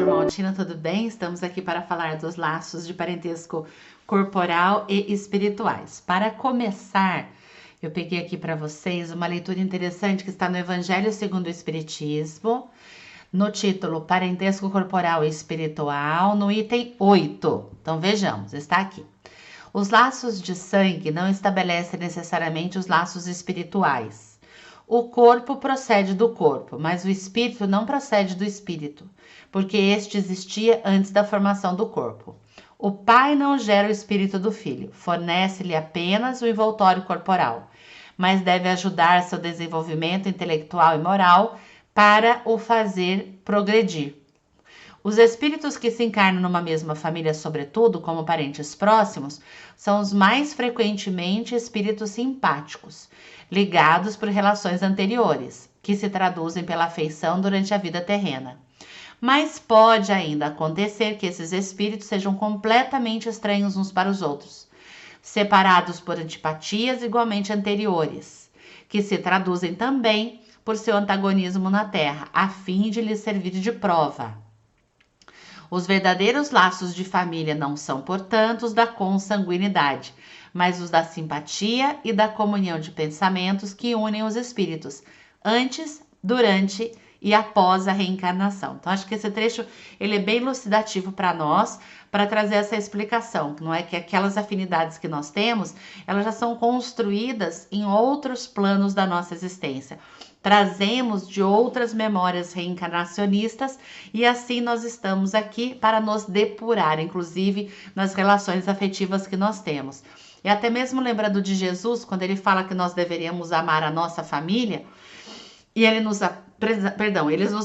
irmão Altina, tudo bem? Estamos aqui para falar dos laços de parentesco corporal e espirituais. Para começar, eu peguei aqui para vocês uma leitura interessante que está no Evangelho segundo o Espiritismo, no título Parentesco Corporal e Espiritual, no item 8. Então vejamos, está aqui. Os laços de sangue não estabelecem necessariamente os laços espirituais. O corpo procede do corpo, mas o espírito não procede do espírito, porque este existia antes da formação do corpo. O pai não gera o espírito do filho, fornece-lhe apenas o envoltório corporal, mas deve ajudar seu desenvolvimento intelectual e moral para o fazer progredir. Os espíritos que se encarnam numa mesma família, sobretudo como parentes próximos, são os mais frequentemente espíritos simpáticos, ligados por relações anteriores, que se traduzem pela afeição durante a vida terrena. Mas pode ainda acontecer que esses espíritos sejam completamente estranhos uns para os outros, separados por antipatias igualmente anteriores, que se traduzem também por seu antagonismo na Terra, a fim de lhes servir de prova. Os verdadeiros laços de família não são, portanto, os da consanguinidade, mas os da simpatia e da comunhão de pensamentos que unem os espíritos, antes, durante e após a reencarnação. Então, acho que esse trecho ele é bem elucidativo para nós, para trazer essa explicação, não é que aquelas afinidades que nós temos, elas já são construídas em outros planos da nossa existência. Trazemos de outras memórias reencarnacionistas e assim nós estamos aqui para nos depurar, inclusive nas relações afetivas que nós temos. E até mesmo lembrando de Jesus, quando ele fala que nós deveríamos amar a nossa família, e ele nos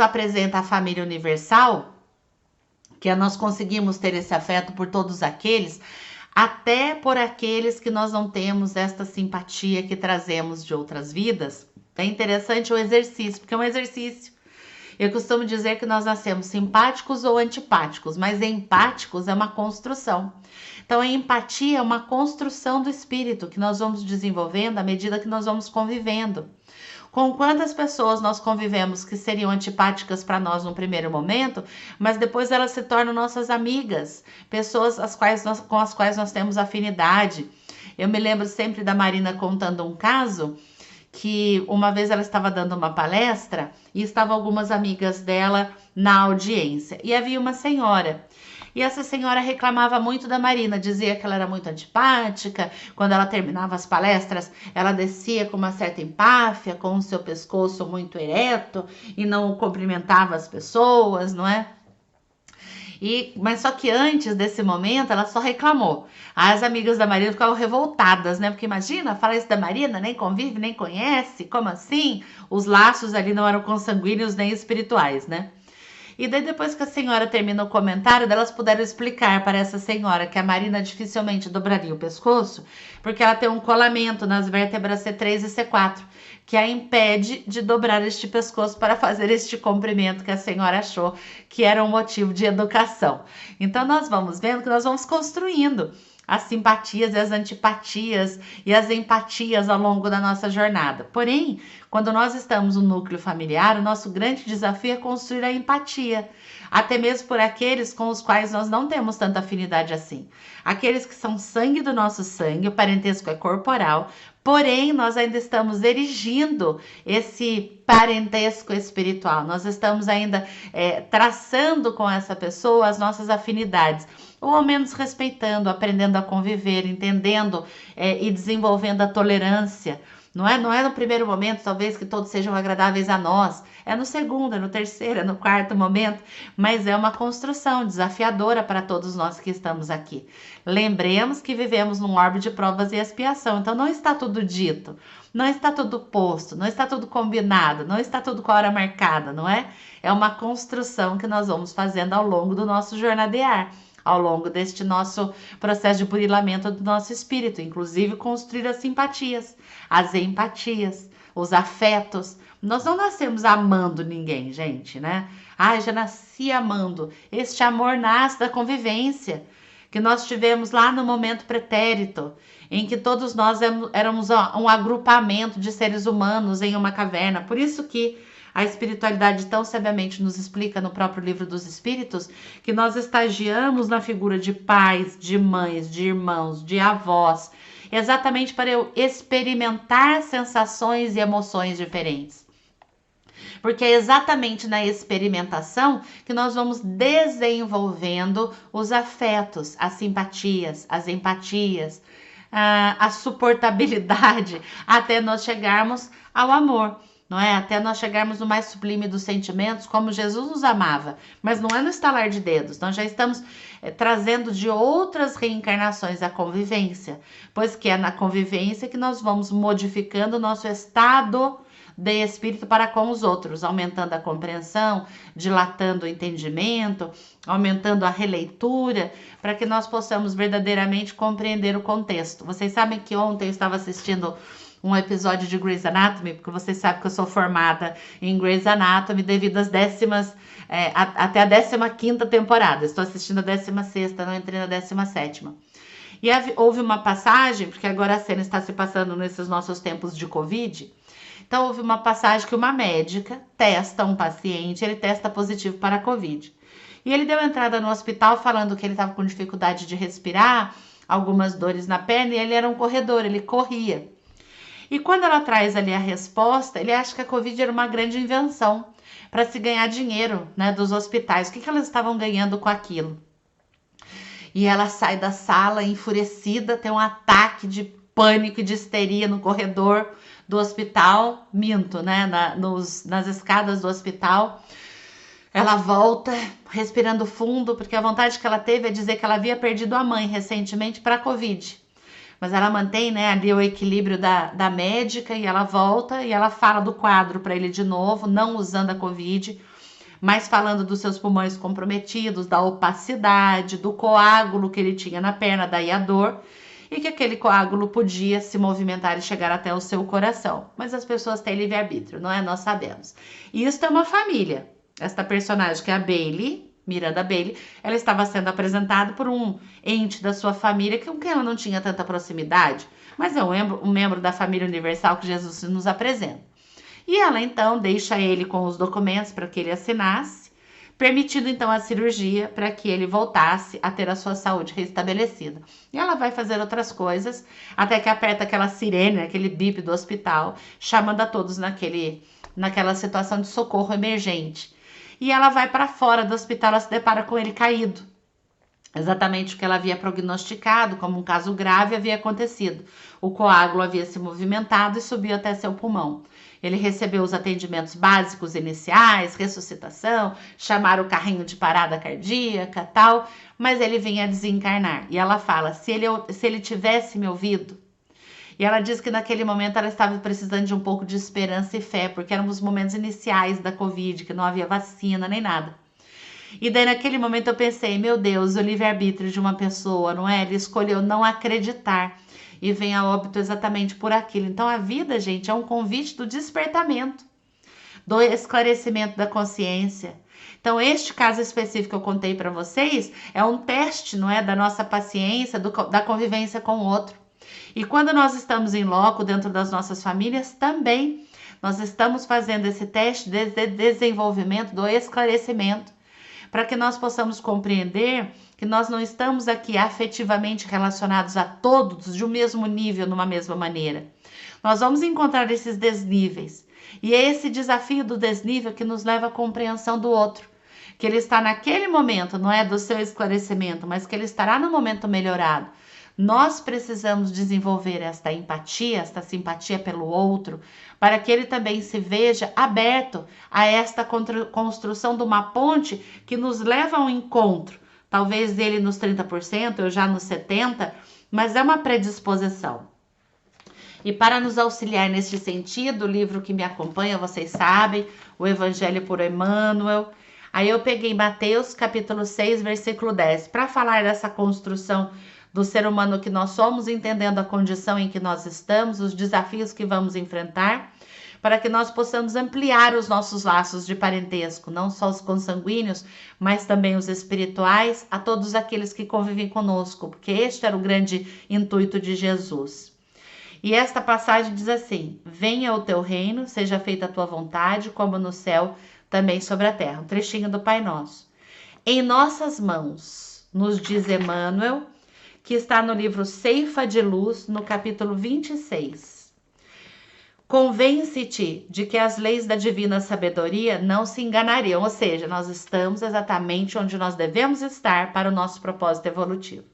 apresenta a família universal, que nós conseguimos ter esse afeto por todos aqueles, até por aqueles que nós não temos esta simpatia que trazemos de outras vidas. É interessante o exercício, porque é um exercício. Eu costumo dizer que nós nascemos simpáticos ou antipáticos, mas empáticos é uma construção. Então, a empatia é uma construção do espírito que nós vamos desenvolvendo à medida que nós vamos convivendo. Com quantas pessoas nós convivemos que seriam antipáticas para nós no primeiro momento, mas depois elas se tornam nossas amigas, pessoas com as quais nós temos afinidade. Eu me lembro sempre da Marina contando um caso que uma vez ela estava dando uma palestra e estavam algumas amigas dela na audiência. E havia uma senhora. E essa senhora reclamava muito da Marina, dizia que ela era muito antipática. Quando ela terminava as palestras, ela descia com uma certa empáfia, com o seu pescoço muito ereto e não cumprimentava as pessoas, não é? Mas só que antes desse momento, ela só reclamou. As amigas da Marina ficavam revoltadas, né? Porque imagina, fala isso da Marina, nem convive, nem conhece, como assim? Os laços ali não eram consanguíneos nem espirituais, né? E daí depois que a senhora termina o comentário, elas puderam explicar para essa senhora que a Marina dificilmente dobraria o pescoço, porque ela tem um colamento nas vértebras C3 e C4, que a impede de dobrar este pescoço para fazer este comprimento que a senhora achou que era um motivo de educação. Então nós vamos vendo que nós vamos construindo as simpatias e as antipatias e as empatias ao longo da nossa jornada. Porém, quando nós estamos no núcleo familiar, o nosso grande desafio é construir a empatia, até mesmo por aqueles com os quais nós não temos tanta afinidade assim. Aqueles que são sangue do nosso sangue, o parentesco é corporal, porém nós ainda estamos erigindo esse parentesco espiritual, nós estamos ainda traçando com essa pessoa as nossas afinidades, ou ao menos respeitando, aprendendo a conviver, entendendo e desenvolvendo a tolerância. Não é no primeiro momento, talvez, que todos sejam agradáveis a nós. É no segundo, é no terceiro, é no quarto momento. Mas é uma construção desafiadora para todos nós que estamos aqui. Lembremos que vivemos num orbe de provas e expiação. Então não está tudo dito, não está tudo posto, não está tudo combinado, não está tudo com a hora marcada, não é? É uma construção que nós vamos fazendo ao longo do nosso jornadear, ao longo deste nosso processo de burilamento do nosso espírito, inclusive construir as simpatias, as empatias, os afetos. Nós não nascemos amando ninguém, gente, né? Já nasci amando. Este amor nasce da convivência. que nós tivemos lá no momento pretérito, em que todos nós éramos um agrupamento de seres humanos em uma caverna. Por isso que a espiritualidade tão sabiamente nos explica no próprio Livro dos Espíritos que nós estagiamos na figura de pais, de mães, de irmãos, de avós, exatamente para eu experimentar sensações e emoções diferentes. Porque é exatamente na experimentação que nós vamos desenvolvendo os afetos, as simpatias, as empatias, a suportabilidade, até nós chegarmos ao amor. Não é? Até nós chegarmos no mais sublime dos sentimentos, como Jesus nos amava. Mas não é no estalar de dedos. Nós já estamos trazendo de outras reencarnações a convivência. Pois que é na convivência que nós vamos modificando o nosso estado de espírito para com os outros, aumentando a compreensão, dilatando o entendimento, aumentando a releitura, para que nós possamos verdadeiramente compreender o contexto. Vocês sabem que ontem eu estava assistindo um episódio de Grey's Anatomy, porque vocês sabem que eu sou formada em Grey's Anatomy devido às até a 15ª temporada. Estou assistindo a 16ª, não entrei na 17ª. E houve uma passagem, porque agora a cena está se passando nesses nossos tempos de Covid. Então houve uma passagem que uma médica testa um paciente, ele testa positivo para a Covid. E ele deu entrada no hospital falando que ele estava com dificuldade de respirar, algumas dores na perna, e ele era um corredor, ele corria. E quando ela traz ali a resposta, ele acha que a Covid era uma grande invenção para se ganhar dinheiro, né, dos hospitais. O que elas estavam ganhando com aquilo? E ela sai da sala enfurecida, tem um ataque de pânico e de histeria no corredor do hospital, né, nas escadas do hospital. Ela volta respirando fundo, porque a vontade que ela teve é dizer que ela havia perdido a mãe recentemente para a Covid. Mas ela mantém, né, ali o equilíbrio da médica, e ela volta e ela fala do quadro para ele de novo, não usando a Covid, mas falando dos seus pulmões comprometidos, da opacidade, do coágulo que ele tinha na perna, daí a dor, e que aquele coágulo podia se movimentar e chegar até o seu coração. Mas as pessoas têm livre-arbítrio, não é? Nós sabemos. E isso é uma família. Esta personagem, que é a Bailey, Miranda Bailey, ela estava sendo apresentada por um ente da sua família com quem ela não tinha tanta proximidade, mas é um membro da família universal que Jesus nos apresenta. E ela então deixa ele com os documentos para que ele assinasse, permitindo então a cirurgia para que ele voltasse a ter a sua saúde restabelecida. E ela vai fazer outras coisas, até que aperta aquela sirene, aquele bip do hospital, chamando a todos naquela situação de socorro emergente. E ela vai para fora do hospital, ela se depara com ele caído. Exatamente o que ela havia prognosticado como um caso grave havia acontecido. O coágulo havia se movimentado e subiu até seu pulmão. Ele recebeu os atendimentos básicos iniciais, ressuscitação, chamaram o carrinho de parada cardíaca, tal, mas ele vinha a desencarnar. E ela fala, se ele tivesse me ouvido. E ela diz que naquele momento ela estava precisando de um pouco de esperança e fé, porque eram os momentos iniciais da Covid, que não havia vacina nem nada. E daí naquele momento eu pensei, meu Deus, o livre-arbítrio de uma pessoa, não é? Ele escolheu não acreditar e vem a óbito exatamente por aquilo. Então a vida, gente, é um convite do despertamento, do esclarecimento da consciência. Então este caso específico que eu contei para vocês é um teste, não é? Da nossa paciência, da convivência com o outro. E quando nós estamos em loco dentro das nossas famílias, também nós estamos fazendo esse teste de desenvolvimento, do esclarecimento, para que nós possamos compreender que nós não estamos aqui afetivamente relacionados a todos de um mesmo nível, numa mesma maneira. Nós vamos encontrar esses desníveis. E é esse desafio do desnível que nos leva à compreensão do outro. Que ele está naquele momento, não é do seu esclarecimento, mas que ele estará no momento melhorado. Nós precisamos desenvolver esta empatia, esta simpatia pelo outro, para que ele também se veja aberto a esta construção de uma ponte que nos leva a um encontro. Talvez ele nos 30%, eu já nos 70%, mas é uma predisposição. E para nos auxiliar neste sentido, o livro que me acompanha, vocês sabem, o Evangelho por Emmanuel. Aí eu peguei Mateus capítulo 6, versículo 10, para falar dessa construção do ser humano que nós somos, entendendo a condição em que nós estamos, os desafios que vamos enfrentar, para que nós possamos ampliar os nossos laços de parentesco, não só os consanguíneos, mas também os espirituais, a todos aqueles que convivem conosco, porque este era o grande intuito de Jesus. E esta passagem diz assim: venha o teu reino, seja feita a tua vontade, como no céu, também sobre a terra. Um trechinho do Pai Nosso. Em nossas mãos, nos diz Emmanuel, que está no livro Ceifa de Luz, no capítulo 26. Convence-te de que as leis da divina sabedoria não se enganariam, ou seja, nós estamos exatamente onde nós devemos estar para o nosso propósito evolutivo.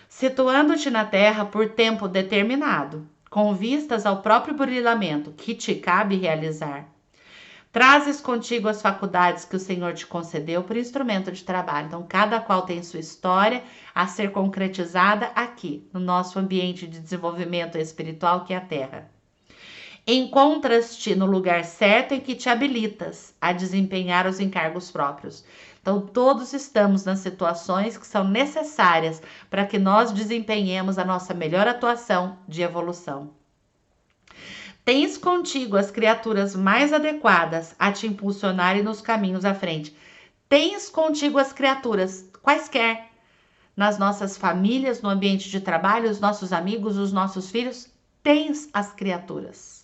Situando-te na Terra por tempo determinado, com vistas ao próprio burilamento que te cabe realizar. Trazes contigo as faculdades que o Senhor te concedeu por instrumento de trabalho. Então, cada qual tem sua história a ser concretizada aqui, no nosso ambiente de desenvolvimento espiritual, que é a Terra. Encontras-te no lugar certo em que te habilitas a desempenhar os encargos próprios. Então, todos estamos nas situações que são necessárias para que nós desempenhemos a nossa melhor atuação de evolução. Tens contigo as criaturas mais adequadas a te impulsionarem nos caminhos à frente. Tens contigo as criaturas, quaisquer, nas nossas famílias, no ambiente de trabalho, os nossos amigos, os nossos filhos. Tens as criaturas.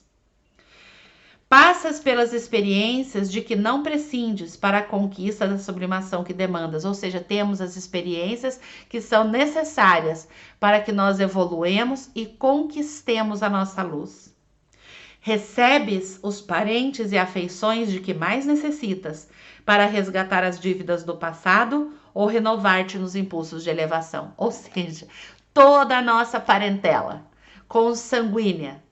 Passas pelas experiências de que não prescindes para a conquista da sublimação que demandas, ou seja, temos as experiências que são necessárias para que nós evoluemos e conquistemos a nossa luz. Recebes os parentes e afeições de que mais necessitas para resgatar as dívidas do passado ou renovar-te nos impulsos de elevação. Ou seja, toda a nossa parentela, consanguínea,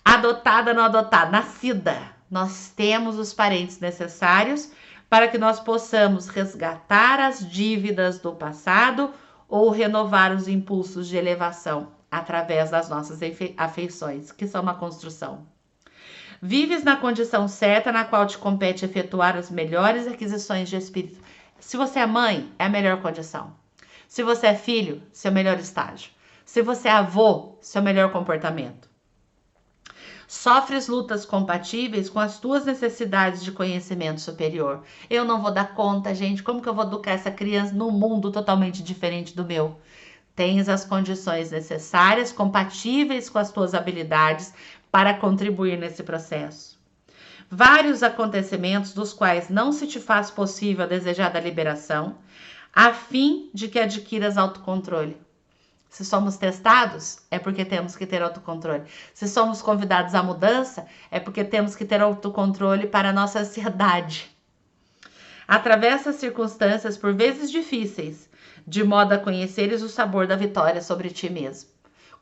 adotada, não adotada, nascida, nós temos os parentes necessários para que nós possamos resgatar as dívidas do passado ou renovar os impulsos de elevação através das nossas afeições, que são uma construção. Vives na condição certa na qual te compete efetuar as melhores aquisições de espírito. Se você é mãe, é a melhor condição. Se você é filho, seu melhor estágio. Se você é avô, seu melhor comportamento. Sofres lutas compatíveis com as tuas necessidades de conhecimento superior. Eu não vou dar conta, gente. Como que eu vou educar essa criança num mundo totalmente diferente do meu? Tens as condições necessárias, compatíveis com as tuas habilidades para contribuir nesse processo. Vários acontecimentos dos quais não se te faz possível a desejada liberação, a fim de que adquiras autocontrole. Se somos testados, é porque temos que ter autocontrole. Se somos convidados à mudança, é porque temos que ter autocontrole para a nossa ansiedade. Atravessa as circunstâncias, por vezes difíceis, de modo a conheceres o sabor da vitória sobre ti mesmo.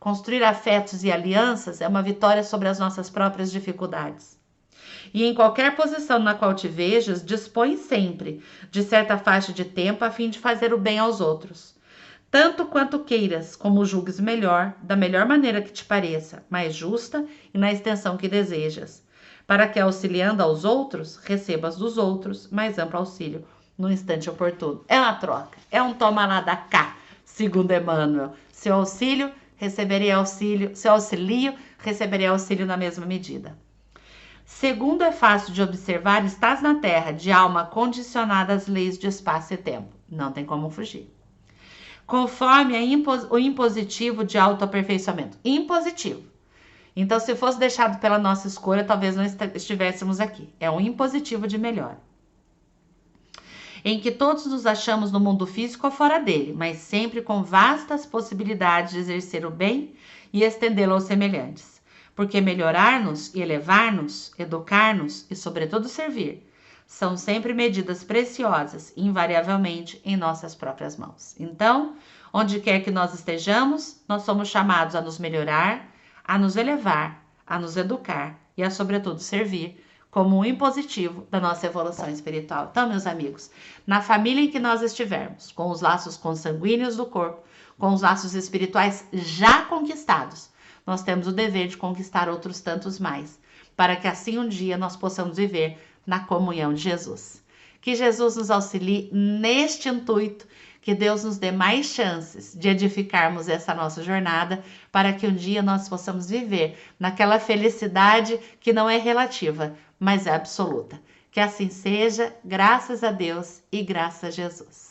Construir afetos e alianças é uma vitória sobre as nossas próprias dificuldades. E em qualquer posição na qual te vejas, dispõe sempre de certa faixa de tempo a fim de fazer o bem aos outros. Tanto quanto queiras, como julgues melhor, da melhor maneira que te pareça, mais justa e na extensão que desejas, para que, auxiliando aos outros, recebas dos outros mais amplo auxílio no instante oportuno. É uma troca, é um toma lá da cá, segundo Emmanuel. Seu auxílio, receberei auxílio, seu auxílio, receberei auxílio na mesma medida. Segundo é fácil de observar, estás na terra de alma condicionada às leis de espaço e tempo. Não tem como fugir. Conforme o impositivo de autoaperfeiçoamento. Impositivo. Então, se fosse deixado pela nossa escolha, talvez não estivéssemos aqui. É um impositivo de melhor. Em que todos nos achamos no mundo físico ou fora dele, mas sempre com vastas possibilidades de exercer o bem e estendê-lo aos semelhantes. Porque melhorar-nos e elevar-nos, educar-nos e, sobretudo, servir, são sempre medidas preciosas, invariavelmente em nossas próprias mãos. Então, onde quer que nós estejamos, nós somos chamados a nos melhorar, a nos elevar, a nos educar e a, sobretudo, servir como um impositivo da nossa evolução espiritual. Então, meus amigos, na família em que nós estivermos, com os laços consanguíneos do corpo, com os laços espirituais já conquistados, nós temos o dever de conquistar outros tantos mais, para que assim um dia nós possamos viver na comunhão de Jesus. Que Jesus nos auxilie neste intuito, Que Deus nos dê mais chances de edificarmos essa nossa jornada para que um dia nós possamos viver naquela felicidade que não é relativa, mas é absoluta. Que assim seja, graças a Deus e graças a Jesus.